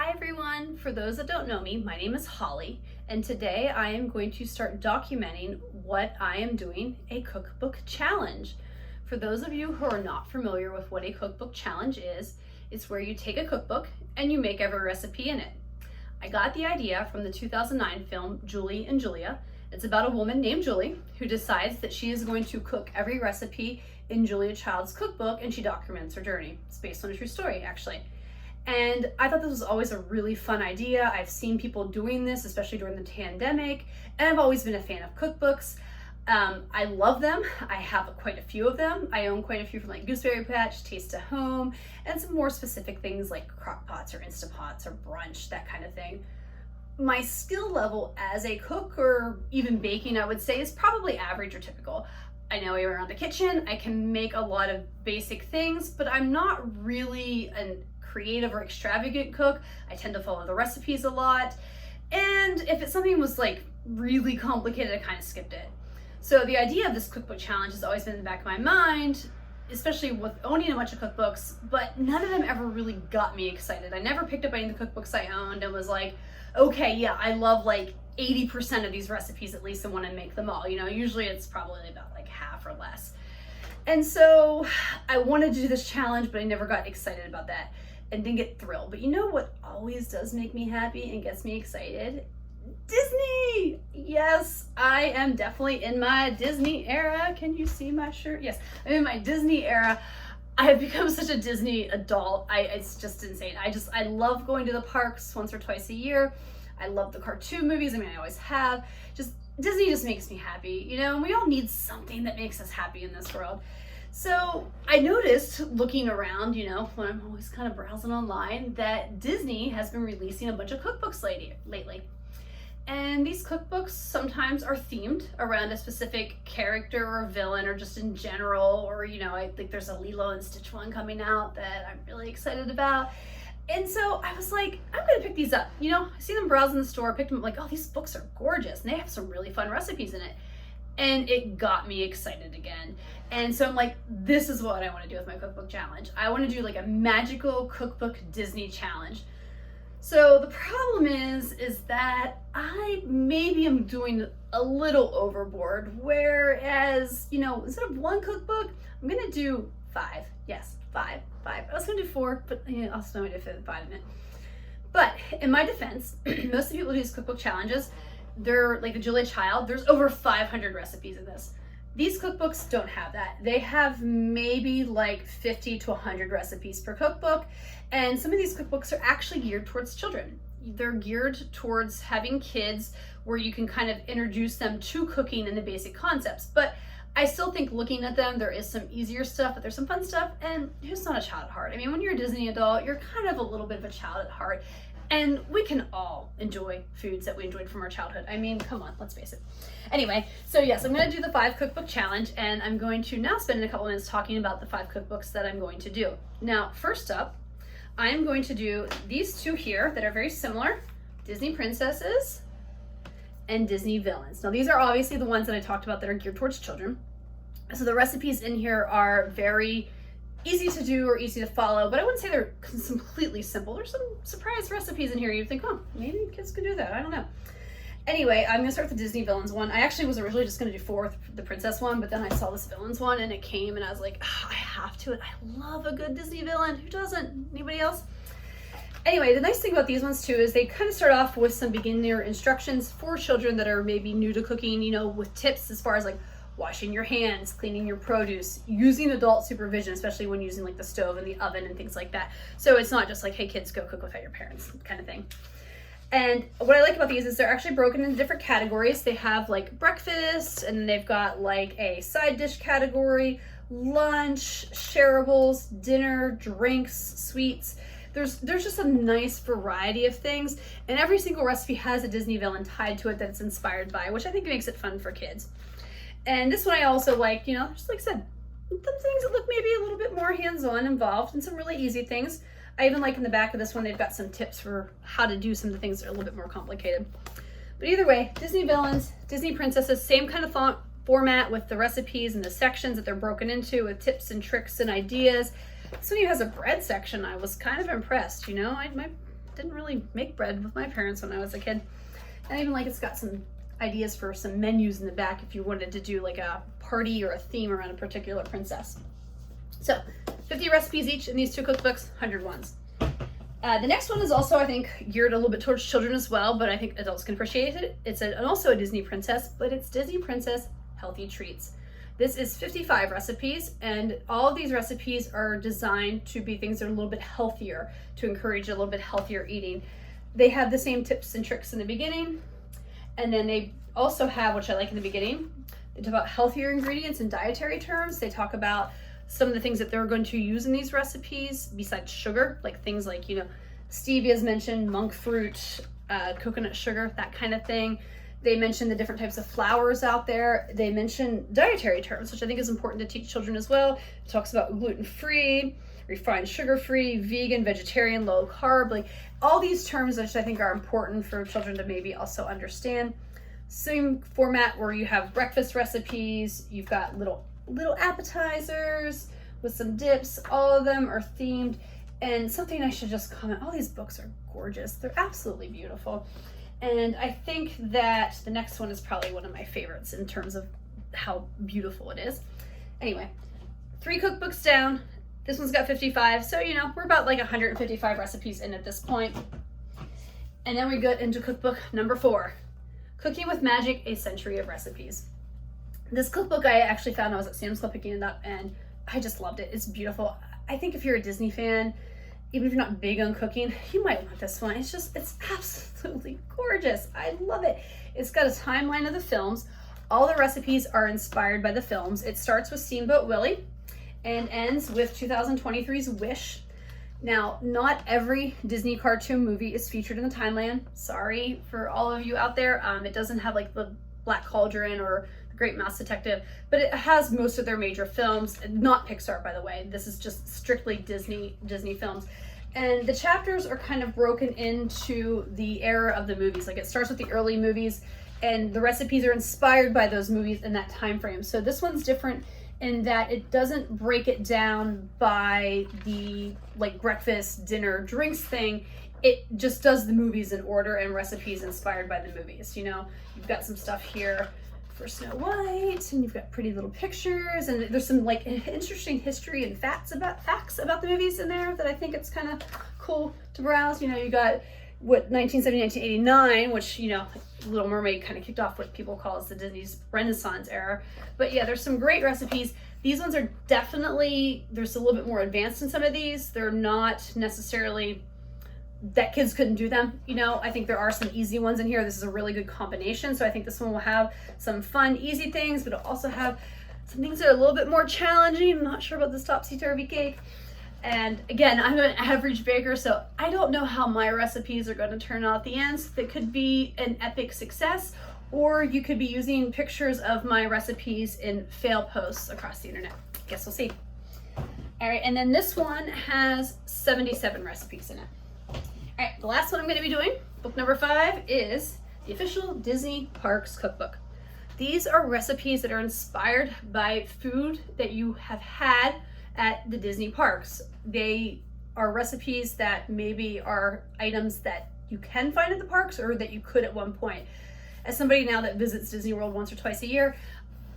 Hi everyone! For those that don't know me, my name is Holly, and today I am going to start documenting what I am doing a cookbook challenge. For those of you who are not familiar with what a cookbook challenge is, it's where you take a cookbook and you make every recipe in it. I got the idea from the 2009 film Julie and Julia. It's about a woman named Julie who decides that she is going to cook every recipe in Julia Child's cookbook, and she documents her journey. It's based on a true story, actually. And I thought this was always a really fun idea. I've seen people doing this, especially during the pandemic, and I've always been a fan of cookbooks. I love them. I have quite a few of them. I own quite a few from like Gooseberry Patch, Taste to Home, and some more specific things like crock pots or Instapots or brunch, that kind of thing. My skill level as a cook, or even baking, I would say, is probably average or typical. I know around the kitchen, I can make a lot of basic things, but I'm not really a creative or extravagant cook. I tend to follow the recipes a lot. And if it's something was like really complicated, I kind of skipped it. So the idea of this cookbook challenge has always been in the back of my mind, especially with owning a bunch of cookbooks, but none of them ever really got me excited. I never picked up any of the cookbooks I owned and was like, okay, yeah, I love like 80% of these recipes at least and want to make them all. You know, usually it's probably about like half or less. And so I wanted to do this challenge, but I never got excited about that and didn't get thrilled. But you know what always does make me happy and gets me excited? Disney! Yes, I am definitely in my Disney era. Can you see my shirt? Yes, I'm in my Disney era. I have become such a Disney adult. It's just insane. I love going to the parks once or twice a year. I love the cartoon movies. I mean, I always have. Disney just makes me happy, you know, and we all need something that makes us happy in this world. So I noticed looking around, you know, when I'm always kind of browsing online, that Disney has been releasing a bunch of cookbooks lately. And these cookbooks sometimes are themed around a specific character or villain, or just in general, or, you know, I think there's a Lilo and Stitch one coming out that I'm really excited about. And so I was like, I'm gonna pick these up. You know, I see them browse in the store, picked them up, like, oh, these books are gorgeous, and they have some really fun recipes in it. And it got me excited again. And so I'm like, this is what I wanna do with my cookbook challenge. I wanna do like a magical cookbook Disney challenge. So the problem is that I maybe am doing a little overboard, whereas, you know, instead of one cookbook, I'm gonna do 5. Yes, 5. I was gonna do 4, but you know, I'll still do 5 in it. But in my defense, most of the people who do these cookbook challenges, they're like the Julia Child, there's over 500 recipes in this. These cookbooks don't have that. They have maybe like 50 to 100 recipes per cookbook. And some of these cookbooks are actually geared towards children. They're geared towards having kids where you can kind of introduce them to cooking and the basic concepts. But I still think looking at them, there is some easier stuff, but there's some fun stuff, and who's not a child at heart? I mean, when you're a Disney adult, you're kind of a little bit of a child at heart. And we can all enjoy foods that we enjoyed from our childhood. I mean, come on, let's face it. Anyway, so yes, I'm gonna do the 5 cookbook challenge, and I'm going to now spend a couple minutes talking about the 5 cookbooks that I'm going to do. Now, first up, I am going to do these 2 here that are very similar, Disney princesses and Disney villains. Now, these are obviously the ones that I talked about that are geared towards children. So the recipes in here are very easy to do or easy to follow, but I wouldn't say they're completely simple. There's some surprise recipes in here. You'd think, oh, maybe kids could do that. I don't know. Anyway, I'm gonna start with the Disney villains one. I actually was originally just gonna do 4 with the princess one, but then I saw this villains one and it came and I was like, oh, I have to. I love a good Disney villain. Who doesn't? Anybody else? Anyway, the nice thing about these ones too is they kind of start off with some beginner instructions for children that are maybe new to cooking, you know, with tips as far as like washing your hands, cleaning your produce, using adult supervision, especially when using like the stove and the oven and things like that. So it's not just like, hey kids, go cook without your parents kind of thing. And what I like about these is they're actually broken into different categories. They have like breakfast, and they've got like a side dish category, lunch, shareables, dinner, drinks, sweets. There's just a nice variety of things, and every single recipe has a Disney villain tied to it that it's inspired by, which I think makes it fun for kids. And this one I also like, you know, just like I said, some things that look maybe a little bit more hands-on involved and some really easy things. I even like in the back of this one, they've got some tips for how to do some of the things that are a little bit more complicated. But either way, Disney villains, Disney princesses, same kind of format with the recipes and the sections that they're broken into with tips and tricks and ideas. This one even has a bread section. I was kind of impressed, you know, my didn't really make bread with my parents when I was a kid. And even like it's got some ideas for some menus in the back if you wanted to do like a party or a theme around a particular princess. So 50 recipes each in these 2 cookbooks, 100 ones. The next one is also, I think, geared a little bit towards children as well, but I think adults can appreciate it. It's also a Disney princess, but it's Disney Princess Healthy Treats. This is 55 recipes, and all of these recipes are designed to be things that are a little bit healthier, to encourage a little bit healthier eating. They have the same tips and tricks in the beginning, and then they also have, which I like in the beginning, they talk about healthier ingredients and dietary terms. They talk about some of the things that they're going to use in these recipes besides sugar, like things like, you know, stevia is mentioned, monk fruit, coconut sugar, that kind of thing. They mention the different types of flours out there. They mention dietary terms, which I think is important to teach children as well. It talks about gluten-free, refined sugar-free, vegan, vegetarian, low carb, like all these terms which I think are important for children to maybe also understand. Same format where you have breakfast recipes, you've got little appetizers with some dips. All of them are themed. And something I should just comment, all these books are gorgeous. They're absolutely beautiful. And I think that the next one is probably one of my favorites in terms of how beautiful it is. Anyway, 3 cookbooks down. This one's got 55. So, you know, we're about like 155 recipes in at this point. And then we get into cookbook number 4, Cooking with Magic, A Century of Recipes. This cookbook I actually found, I was at Sam's Club picking it up, and I just loved it. It's beautiful. I think if you're a Disney fan, even if you're not big on cooking, you might want this one. It's absolutely gorgeous. I love it. It's got a timeline of the films. All the recipes are inspired by the films. It starts with Steamboat Willie and ends with 2023's Wish. Now, not every Disney cartoon movie is featured in the timeline. Sorry for all of you out there. It doesn't have like the Black Cauldron or Great Mouse Detective, but it has most of their major films, not Pixar, by the way. This is just strictly Disney films. And the chapters are kind of broken into the era of the movies. Like it starts with the early movies, and the recipes are inspired by those movies in that time frame. So this one's different in that it doesn't break it down by the like breakfast, dinner, drinks thing. It just does the movies in order and recipes inspired by the movies. You know, you've got some stuff here for Snow White, and you've got pretty little pictures, and there's some like interesting history and facts about the movies in there that I think it's kind of cool to browse. You know, you got what 1970, 1989, which, you know, Little Mermaid kind of kicked off what people call as the Disney's Renaissance era. But yeah, there's some great recipes. These ones are definitely, there's a little bit more advanced in some of these. They're not necessarily that kids couldn't do them. You know, I think there are some easy ones in here. This is a really good combination. So I think this one will have some fun, easy things, but it'll also have some things that are a little bit more challenging. I'm not sure about this topsy-turvy cake. And again, I'm an average baker, so I don't know how my recipes are going to turn out at the end. So that could be an epic success, or you could be using pictures of my recipes in fail posts across the internet. Guess we'll see. All right, and then this one has 77 recipes in it. All right, the last one I'm going to be doing, book number 5, is the official Disney Parks Cookbook. These are recipes that are inspired by food that you have had at the Disney parks. They are recipes that maybe are items that you can find at the parks or that you could at one point. As somebody now that visits Disney World once or twice a year,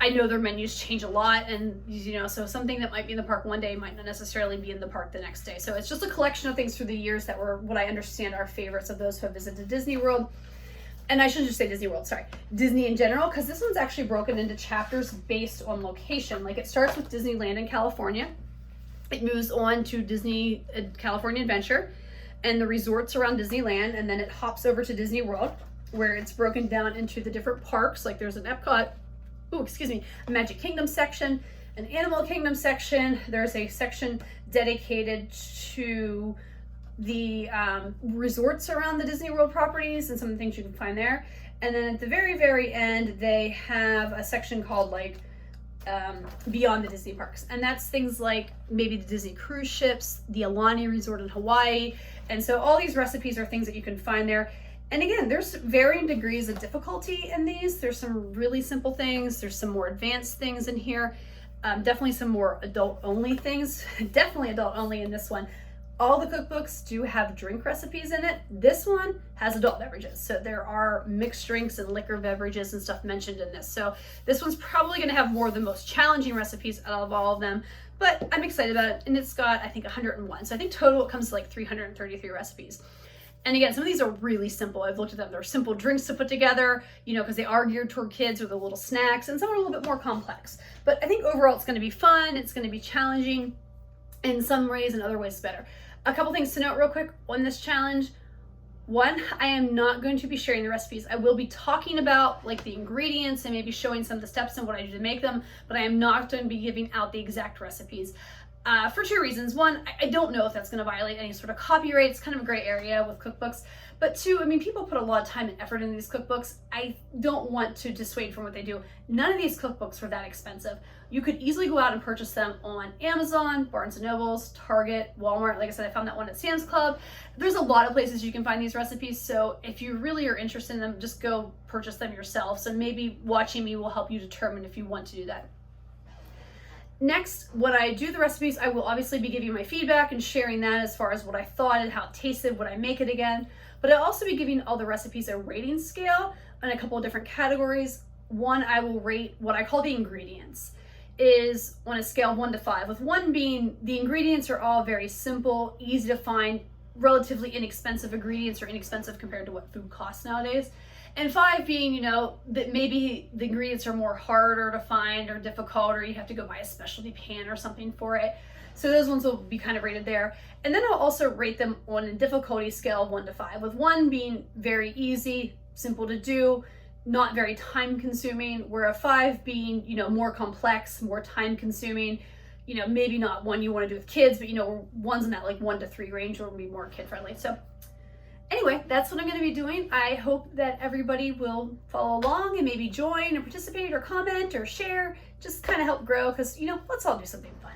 I know their menus change a lot, and you know, so something that might be in the park one day might not necessarily be in the park the next day. So it's just a collection of things through the years that were what I understand are favorites of those who have visited Disney World. And I shouldn't just say Disney World, sorry, Disney in general, because this one's actually broken into chapters based on location. Like it starts with Disneyland in California. It moves on to Disney California Adventure and the resorts around Disneyland, and then it hops over to Disney World, where it's broken down into the different parks. Like there's an Epcot, a Magic Kingdom section, an Animal Kingdom section. There's a section dedicated to the resorts around the Disney World properties and some of the things you can find there. And then at the very, very end, they have a section called like Beyond the Disney Parks. And that's things like maybe the Disney cruise ships, the Aulani Resort in Hawaii. And so all these recipes are things that you can find there. And again, there's varying degrees of difficulty in these. There's some really simple things. There's some more advanced things in here. Definitely some more adult-only things. Definitely adult-only in this one. All the cookbooks do have drink recipes in it. This one has adult beverages. So there are mixed drinks and liquor beverages and stuff mentioned in this. So this one's probably gonna have more of the most challenging recipes out of all of them, but I'm excited about it. And it's got, I think, 101. So I think total it comes to like 333 recipes. And again, some of these are really simple. I've looked at them. They're simple drinks to put together, you know, because they are geared toward kids with the little snacks, and some are a little bit more complex. But I think overall it's gonna be fun. It's gonna be challenging in some ways, and other ways better. A couple things to note real quick on this challenge. One, I am not going to be sharing the recipes. I will be talking about like the ingredients and maybe showing some of the steps and what I do to make them, but I am not going to be giving out the exact recipes for two reasons. One, I don't know if that's going to violate any sort of copyright. It's kind of a gray area with cookbooks. But two, I mean, people put a lot of time and effort into these cookbooks. I don't want to dissuade from what they do. None of these cookbooks were that expensive. You could easily go out and purchase them on Amazon, Barnes & Nobles, Target, Walmart. Like I said, I found that one at Sam's Club. There's a lot of places you can find these recipes. So if you really are interested in them, just go purchase them yourself. So maybe watching me will help you determine if you want to do that. Next, when I do the recipes, I will obviously be giving my feedback and sharing that as far as what I thought and how it tasted, would I make it again. But I'll also be giving all the recipes a rating scale on a couple of different categories. One, I will rate what I call the ingredients, is on a scale of 1 to 5, with 1 being the ingredients are all very simple, easy to find, relatively inexpensive ingredients, or inexpensive compared to what food costs nowadays. And 5 being, you know, that maybe the ingredients are more harder to find or difficult, or you have to go buy a specialty pan or something for it. So those ones will be kind of rated there. And then I'll also rate them on a difficulty scale of 1 to 5, with 1 being very easy, simple to do, not very time consuming, where a 5 being, you know, more complex, more time consuming, you know, maybe not one you want to do with kids, but, you know, ones in that like 1 to 3 range will be more kid friendly. So anyway, that's what I'm going to be doing. I hope that everybody will follow along and maybe join or participate or comment or share, just kind of help grow, because, you know, let's all do something fun.